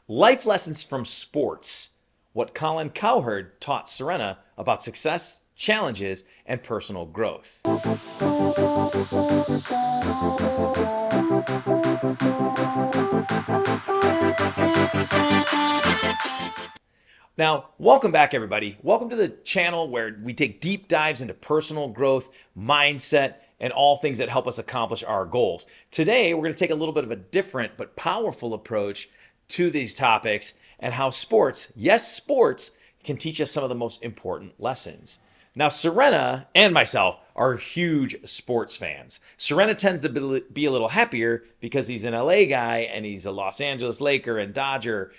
Life lessons from sports. What Colin Cowherd taught Serena about success, challenges, and personal growth. Now, welcome back, everybody. Welcome to the channel where we take deep dives into personal growth, mindset, and all things that help us accomplish our goals. Today, we're going to take a little bit of a different but powerful approach to these topics and how sports, yes, sports, can teach us some of the most important lessons. Now, Serena and myself are huge sports fans. Serena tends to be a little happier because he's an LA guy and he's a Los Angeles Laker and Dodger,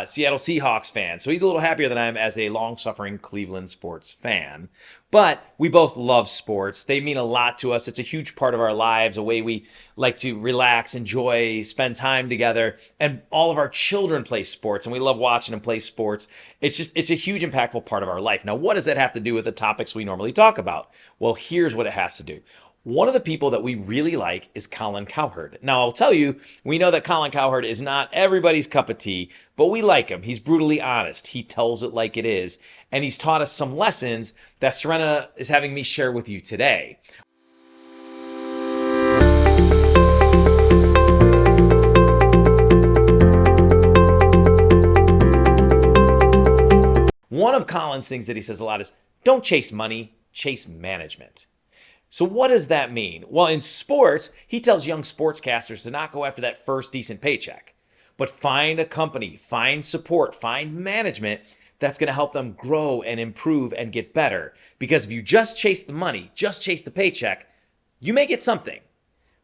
Seattle Seahawks fan. So he's a little happier than I am as a long-suffering Cleveland sports fan. But we both love sports. They mean a lot to us. It's a huge part of our lives, a way we like to relax, enjoy, spend time together. And all of our children play sports, and we love watching them play sports. It's a huge, impactful part of our life. Now, what does that have to do with the topics we normally talk about? Well, here's what it has to do. One of the people that we really like is Colin Cowherd. Now, I'll tell you, we know that Colin Cowherd is not everybody's cup of tea, but we like him. He's brutally honest. He tells it like it is. And he's taught us some lessons that Serena is having me share with you today. One of Colin's things that he says a lot is, don't chase money, chase management. So what does that mean? Well, in sports, he tells young sportscasters to not go after that first decent paycheck, but find a company, find support, find management that's going to help them grow and improve and get better. Because if you just chase the money, just chase the paycheck, you may get something.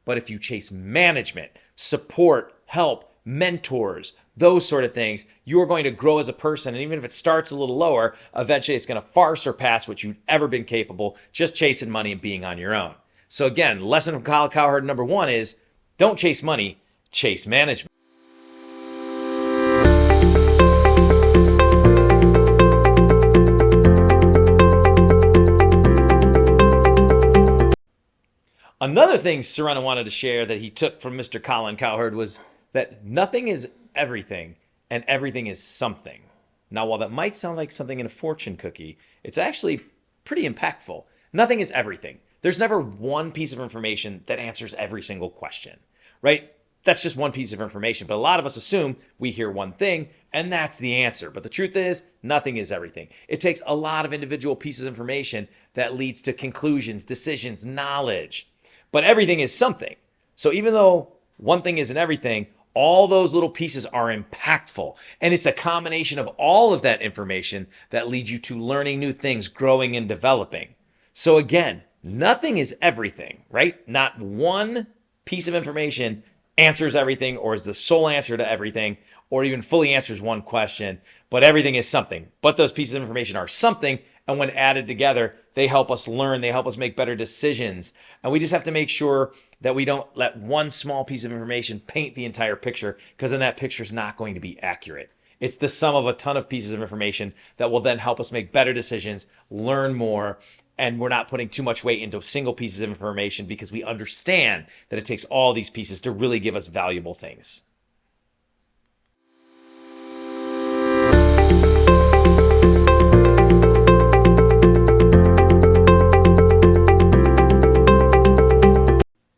But if you chase management, support, help, mentors, those sort of things, you are going to grow as a person. And even if it starts a little lower, eventually it's going to far surpass what you've ever been capable just chasing money and being on your own. So again, lesson from Colin Cowherd number one is don't chase money, chase management. Another thing Serena wanted to share that he took from Mr. Colin Cowherd was that nothing is everything and everything is something. Now, while that might sound like something in a fortune cookie, it's actually pretty impactful. Nothing is everything. There's never one piece of information that answers every single question, right? That's just one piece of information. But a lot of us assume we hear one thing and that's the answer. But the truth is, nothing is everything. It takes a lot of individual pieces of information that leads to conclusions, decisions, knowledge. But everything is something. So even though one thing isn't everything, all those little pieces are impactful. And it's a combination of all of that information that leads you to learning new things, growing and developing. So again, nothing is everything, right? Not one piece of information answers everything or is the sole answer to everything or even fully answers one question, but everything is something. But those pieces of information are something, and when added together, they help us learn, they help us make better decisions. And we just have to make sure that we don't let one small piece of information paint the entire picture, because then that picture is not going to be accurate. It's the sum of a ton of pieces of information that will then help us make better decisions, learn more, and we're not putting too much weight into single pieces of information because we understand that it takes all these pieces to really give us valuable things.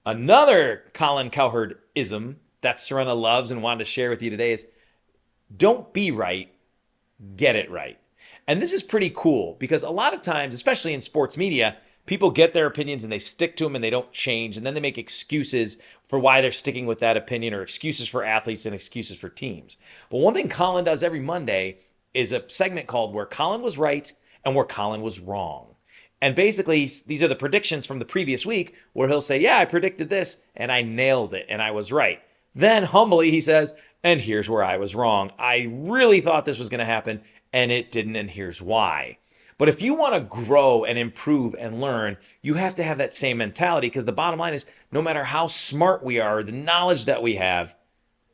Another Colin Cowherd-ism that Serena loves and wanted to share with you today is don't be right, get it right. And this is pretty cool because a lot of times, especially in sports media, people get their opinions and they stick to them and they don't change. And then they make excuses for why they're sticking with that opinion, or excuses for athletes and excuses for teams. But one thing Colin does every Monday is a segment called Where Colin Was Right and Where Colin Was Wrong. And basically, these are the predictions from the previous week where he'll say, yeah, I predicted this and I nailed it and I was right. Then humbly he says, and here's where I was wrong. I really thought this was going to happen and it didn't, and here's why. But if you want to grow and improve and learn, you have to have that same mentality, because the bottom line is no matter how smart we are, the knowledge that we have,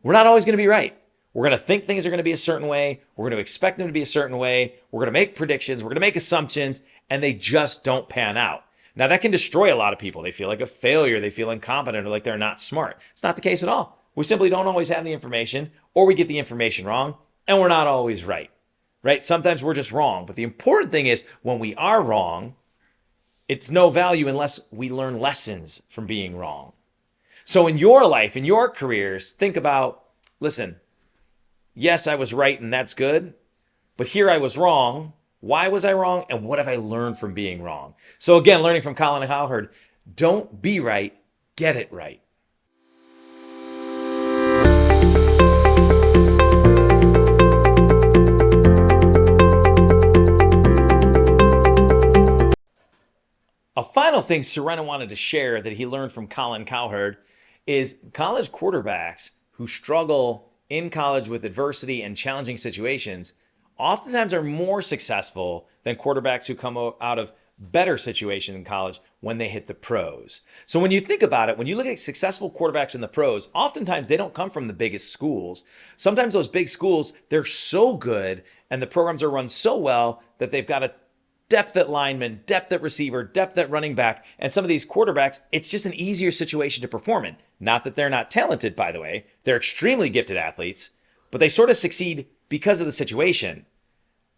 we're not always going to be right. We're going to think things are going to be a certain way. We're going to expect them to be a certain way. We're going to make predictions. We're going to make assumptions, and they just don't pan out. Now, that can destroy a lot of people. They feel like a failure. They feel incompetent or like they're not smart. It's not the case at all. We simply don't always have the information, or we get the information wrong, and we're not always right. Right? Sometimes we're just wrong. But the important thing is when we are wrong, it's no value unless we learn lessons from being wrong. So in your life, in your careers, think about, listen, yes, I was right and that's good, but here I was wrong. Why was I wrong? And what have I learned from being wrong? So again, learning from Colin Cowherd, don't be right, get it right. A final thing Serena wanted to share that he learned from Colin Cowherd is college quarterbacks who struggle in college with adversity and challenging situations oftentimes are more successful than quarterbacks who come out of better situation in college when they hit the pros. So when you think about it, when you look at successful quarterbacks in the pros, oftentimes they don't come from the biggest schools. Sometimes those big schools, they're so good and the programs are run so well that they've got a depth at lineman, depth at receiver, depth at running back. And some of these quarterbacks, it's just an easier situation to perform in. Not that they're not talented, by the way. They're extremely gifted athletes, but they sort of succeed because of the situation.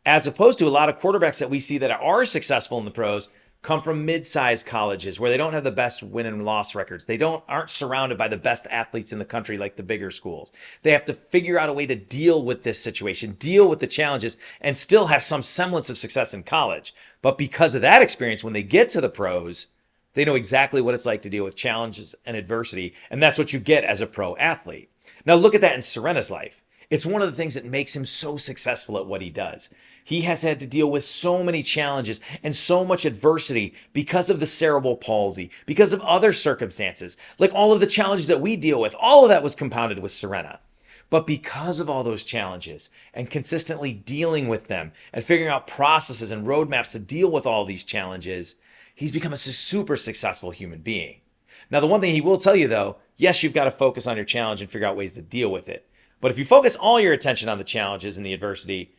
As opposed to a lot of quarterbacks that we see that are successful in the pros come from mid-sized colleges where they don't have the best win and loss records. They aren't surrounded by the best athletes in the country like the bigger schools. They have to figure out a way to deal with this situation, deal with the challenges, and still have some semblance of success in college. But because of that experience, when they get to the pros, they know exactly what it's like to deal with challenges and adversity, and that's what you get as a pro athlete. Now look at that in Serena's life. It's one of the things that makes him so successful at what he does. He has had to deal with so many challenges and so much adversity because of the cerebral palsy, because of other circumstances, like all of the challenges that we deal with. All of that was compounded with Serena. But because of all those challenges and consistently dealing with them and figuring out processes and roadmaps to deal with all these challenges, he's become a super successful human being. Now, the one thing he will tell you, though, yes, you've got to focus on your challenge and figure out ways to deal with it. But if you focus all your attention on the challenges and the adversity,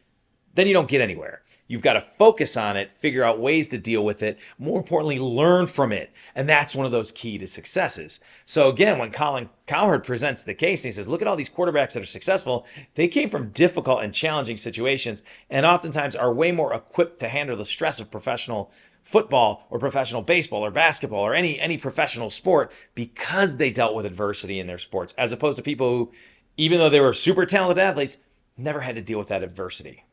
then you don't get anywhere. You've got to focus on it, figure out ways to deal with it, more importantly, learn from it. And that's one of those key to successes. So again, when Colin Cowherd presents the case, and he says, look at all these quarterbacks that are successful. They came from difficult and challenging situations and oftentimes are way more equipped to handle the stress of professional football or professional baseball or basketball or any professional sport because they dealt with adversity in their sports, as opposed to people who, even though they were super talented athletes, never had to deal with that adversity.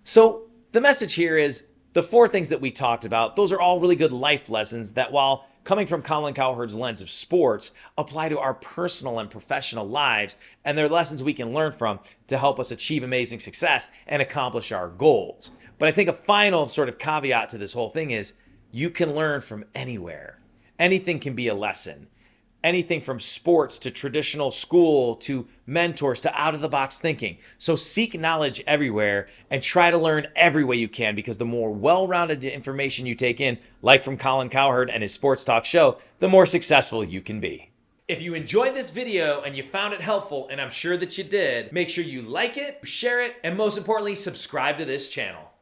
So the message here is the four things that we talked about, those are all really good life lessons that, while coming from Colin Cowherd's lens of sports, apply to our personal and professional lives, and they're lessons we can learn from to help us achieve amazing success and accomplish our goals. But I think a final sort of caveat to this whole thing is you can learn from anywhere. Anything can be a lesson. Anything from sports to traditional school to mentors to out-of-the-box thinking. So seek knowledge everywhere and try to learn every way you can, because the more well-rounded information you take in, like from Colin Cowherd and his Sports Talk show, the more successful you can be. If you enjoyed this video and you found it helpful, and I'm sure that you did, make sure you like it, share it, and most importantly, subscribe to this channel.